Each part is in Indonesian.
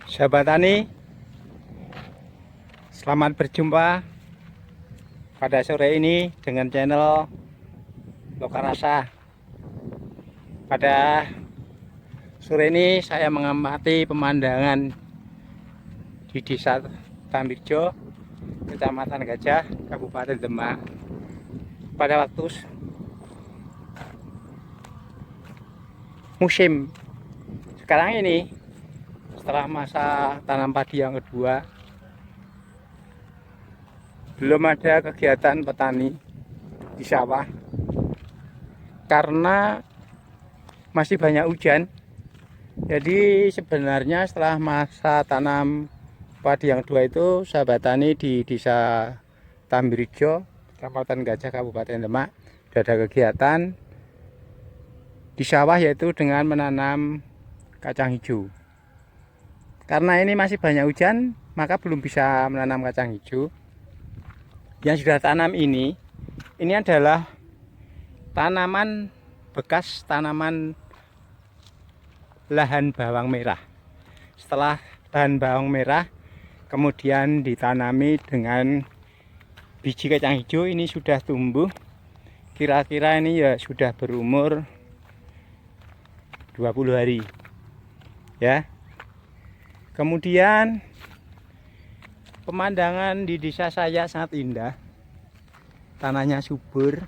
Sahabat tani, selamat berjumpa pada sore ini dengan channel Lokarasa. Pada sore ini saya mengamati pemandangan di Desa Tambirjo, Kecamatan Gajah, Kabupaten Demak. Pada waktu musim sekarang ini, setelah masa tanam padi yang kedua, belum ada kegiatan petani di sawah karena masih banyak hujan. Jadi sebenarnya setelah masa tanam padi yang kedua itu, sahabat tani di Desa Tambirjo, Kecamatan Gajah, Kabupaten Demak, sudah ada kegiatan di sawah, yaitu dengan menanam kacang hijau. Karena ini masih banyak hujan, maka belum bisa menanam kacang hijau. Yang sudah tanam ini adalah tanaman bekas tanaman lahan bawang merah. Setelah lahan bawang merah kemudian ditanami dengan biji kacang hijau, ini sudah tumbuh. Kira-kira ini ya sudah berumur 20 hari. Ya. Kemudian pemandangan di desa saya sangat indah. Tanahnya subur.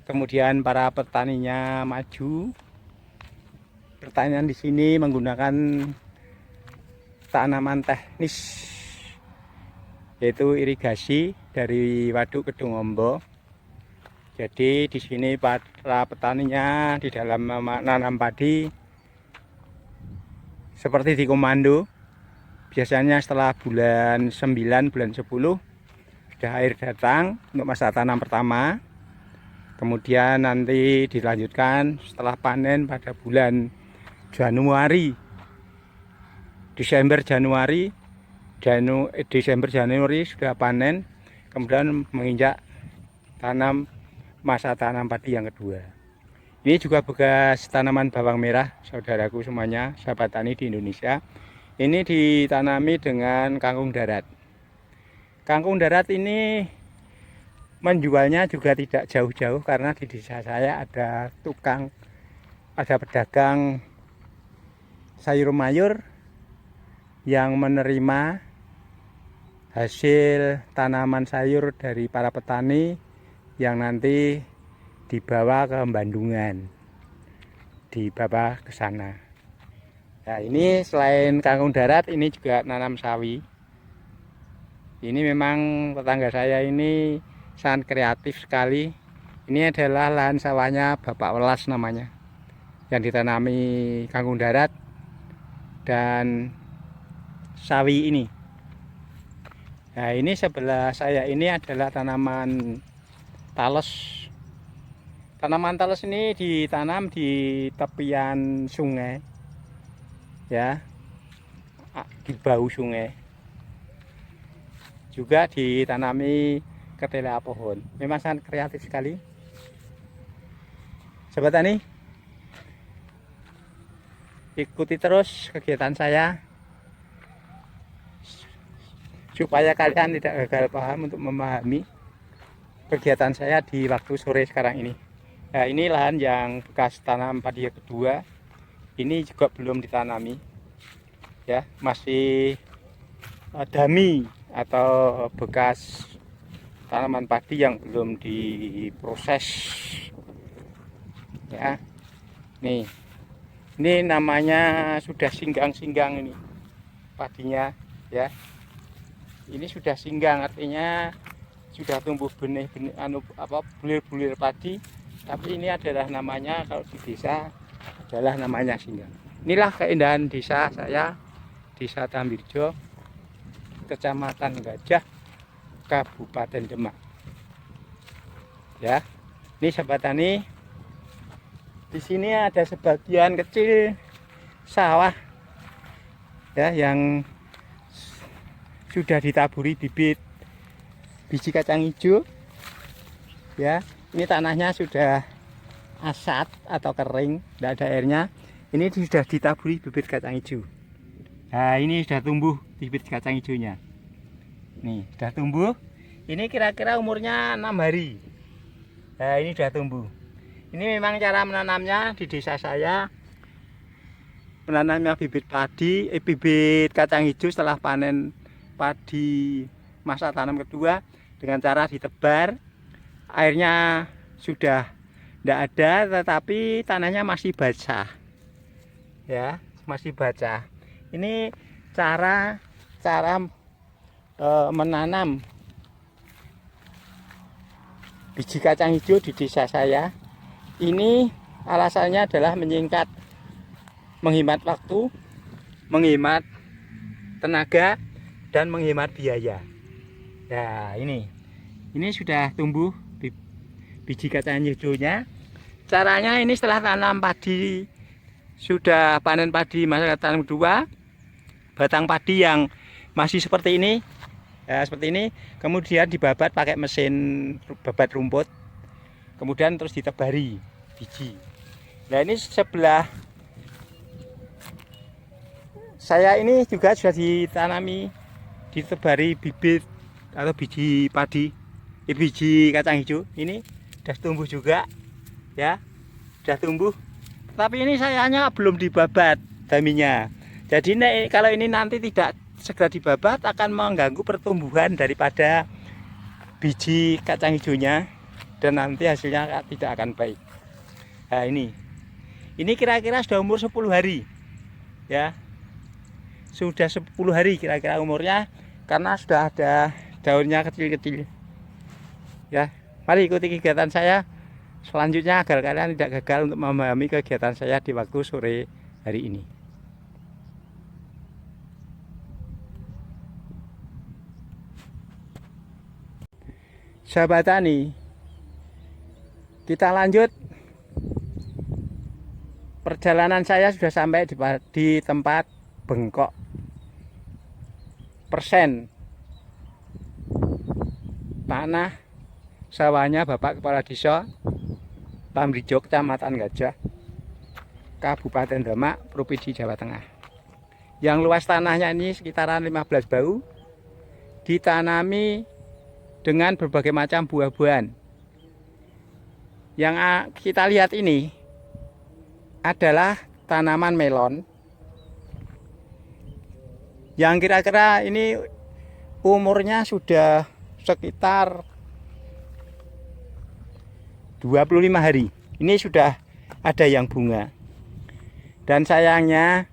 Kemudian para petaninya maju. Pertanian di sini menggunakan tanaman teknis, yaitu irigasi dari waduk Kedung Ombo. Jadi di sini para petaninya di dalam menanam padi seperti di komando. Biasanya setelah bulan 9, bulan 10 sudah air datang untuk masa tanam pertama. Kemudian nanti dilanjutkan setelah panen pada bulan Januari, Desember Januari sudah panen. Kemudian menginjak tanam masa tanam padi yang kedua. Ini juga bekas tanaman bawang merah, saudaraku semuanya, sahabat tani di Indonesia. Ini ditanami dengan kangkung darat. Kangkung darat ini menjualnya juga tidak jauh-jauh, karena di desa saya ada pedagang sayur mayur yang menerima hasil tanaman sayur dari para petani yang nanti dibawa ke Bandungan, dibawa ke sana. Nah, ini selain kangkung darat, ini juga nanam sawi. Ini memang tetangga saya ini sangat kreatif sekali. Ini adalah lahan sawahnya Bapak Welas namanya, yang ditanami kangkung darat dan sawi ini. Nah, ini sebelah saya ini adalah tanaman talos. Tanaman talos ini ditanam di tepian sungai, ya, di bahu sungai. Juga ditanami ketela pohon. Memang sangat kreatif sekali. Sobat tani, ikuti terus kegiatan saya supaya kalian tidak gagal paham untuk memahami kegiatan saya di waktu sore sekarang ini. Nah, ini lahan yang bekas tanam padi yang kedua. Ini juga belum ditanami, ya, masih dami atau bekas tanaman padi yang belum diproses. Ya, nih, ini namanya sudah singgang-singgang ini padinya, ya. Ini sudah singgang, artinya sudah tumbuh benih-benih bulir-bulir padi. Tapi ini adalah namanya, kalau di desa adalah namanya singgang. Inilah keindahan desa saya, Desa Tambirjo, Kecamatan Gajah, Kabupaten Demak. Ya, ini sahabat tani, di sini ada sebagian kecil sawah, ya, yang sudah ditaburi bibit biji kacang hijau. Ya, ini tanahnya sudah asat atau kering, tidak ada airnya. Ini sudah ditaburi bibit kacang hijau. Nah, ini sudah tumbuh bibit kacang hijaunya. Nih, sudah tumbuh. Ini kira-kira umurnya 6 hari. Nah, ini sudah tumbuh. Ini memang cara menanamnya di desa saya. Menanamnya bibit padi, bibit kacang hijau setelah panen padi masa tanam kedua dengan cara ditebar. Airnya sudah tidak ada, tetapi tanahnya masih basah. Ya, masih basah. Ini cara menanam biji kacang hijau di desa saya. Ini alasannya adalah menyingkat, menghemat waktu, menghemat tenaga, dan menghemat biaya. Nah, ini sudah tumbuh biji kacang hijaunya. Caranya ini setelah tanam padi, sudah panen padi masa tanam kedua, batang padi yang masih seperti ini, ya, seperti ini, kemudian dibabat pakai mesin babat rumput, kemudian terus ditebari biji. Nah, ini sebelah saya ini juga sudah ditanami, ditebari bibit atau biji padi, biji kacang hijau. Ini sudah tumbuh juga, ya, sudah tumbuh. Tapi ini sayangnya belum dibabat daminya. Jadi kalau ini nanti tidak segera dibabat akan mengganggu pertumbuhan daripada biji kacang hijaunya dan nanti hasilnya tidak akan baik. Nah, ini kira-kira sudah umur 10 hari, ya, sudah 10 hari kira-kira umurnya, karena sudah ada daunnya kecil-kecil. Ya, mari ikuti kegiatan saya selanjutnya agar kalian tidak gagal untuk memahami kegiatan saya di waktu sore hari ini. Sahabat tani, kita lanjut. Perjalanan saya sudah sampai di tempat bengkok persen tanah sawahnya Bapak Kepala Desa Tamrijo, Kecamatan Gajah, Kabupaten Demak, Provinsi Jawa Tengah. Yang luas tanahnya ini sekitaran 15 bau, ditanami dengan berbagai macam buah-buahan. Yang kita lihat ini adalah tanaman melon yang kira-kira ini umurnya sudah sekitar 25 hari. Ini sudah ada yang bunga. Dan sayangnya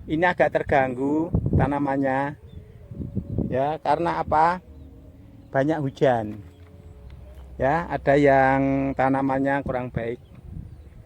ini agak terganggu tanamannya, ya, karena apa? Banyak hujan. Ya, ada yang tanamannya kurang baik.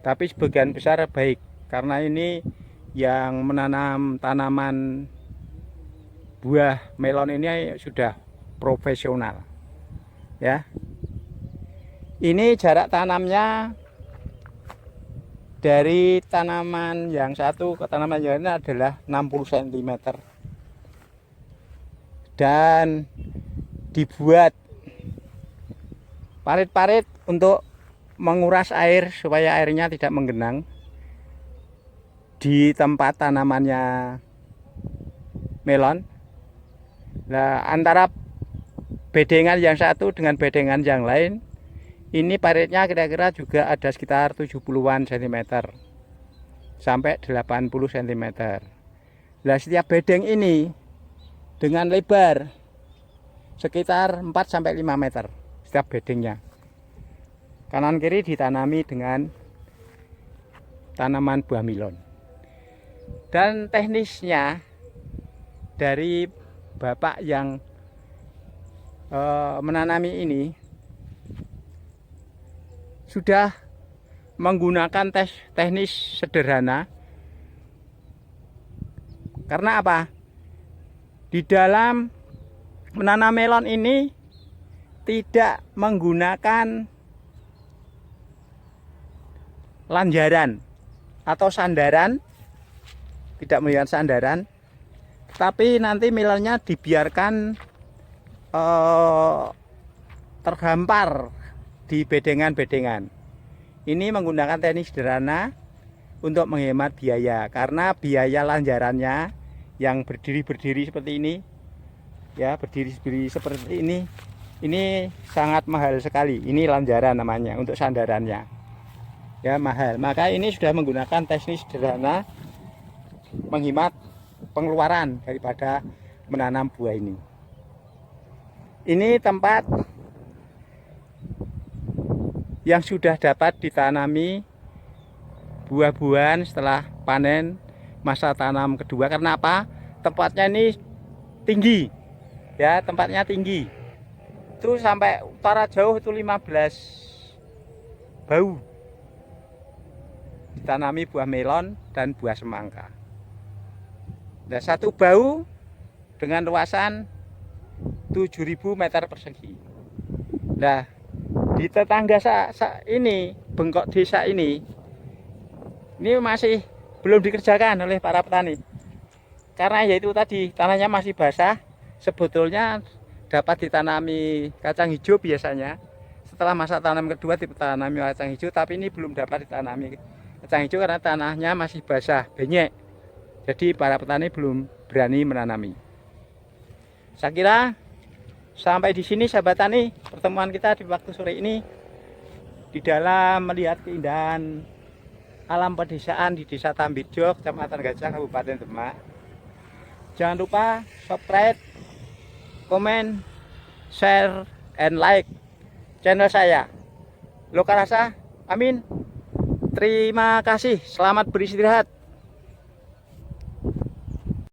Tapi sebagian besar baik, karena ini yang menanam tanaman buah melon ini sudah profesional, ya. Ini jarak tanamnya dari tanaman yang satu ke tanaman yang lain adalah 60 cm, dan dibuat parit-parit untuk menguras air supaya airnya tidak menggenang di tempat tanamannya melon. Nah, antara bedengan yang satu dengan bedengan yang lain, ini paritnya kira-kira juga ada sekitar 70-an cm sampai 80 cm. Nah, setiap bedeng ini dengan lebar sekitar 4 sampai 5 meter setiap bedengnya. Kanan kiri ditanami dengan tanaman buah melon. Dan teknisnya dari Bapak yang menanami ini sudah menggunakan teknis sederhana. Karena apa? Di dalam menanam melon ini tidak menggunakan lanjaran atau sandaran, tidak melihat sandaran, tapi nanti melonnya dibiarkan terhampar di bedengan-bedengan. Ini menggunakan teknik sederhana untuk menghemat biaya, karena biaya lanjarannya yang berdiri-berdiri seperti ini ya, berdiri-berdiri seperti ini sangat mahal sekali. Ini lanjaran namanya untuk sandarannya ya, mahal. Maka ini sudah menggunakan teknik sederhana menghemat pengeluaran daripada menanam buah ini. Ini tempat yang sudah dapat ditanami buah-buahan setelah panen masa tanam kedua. Karena apa? Tempatnya ini tinggi ya, tempatnya tinggi itu sampai utara jauh itu 15 bau ditanami buah melon dan buah semangka. Nah, satu bau dengan luasan 7.000 meter persegi. Nah, di tetangga ini, bengkok desa ini masih belum dikerjakan oleh para petani. Karena yaitu tadi tanahnya masih basah. Sebetulnya dapat ditanami kacang hijau biasanya. Setelah masa tanam kedua ditanami kacang hijau, tapi ini belum dapat ditanami kacang hijau karena tanahnya masih basah, benyek. Jadi para petani belum berani menanami. Saya kira sampai di sini sahabat tani pertemuan kita di waktu sore ini di dalam melihat keindahan alam pedesaan di Desa Tambirjo, Kecamatan Gajah, Kabupaten Demak. Jangan lupa subscribe, komen, share, and like channel saya. Loka Rasa, amin. Terima kasih, selamat beristirahat.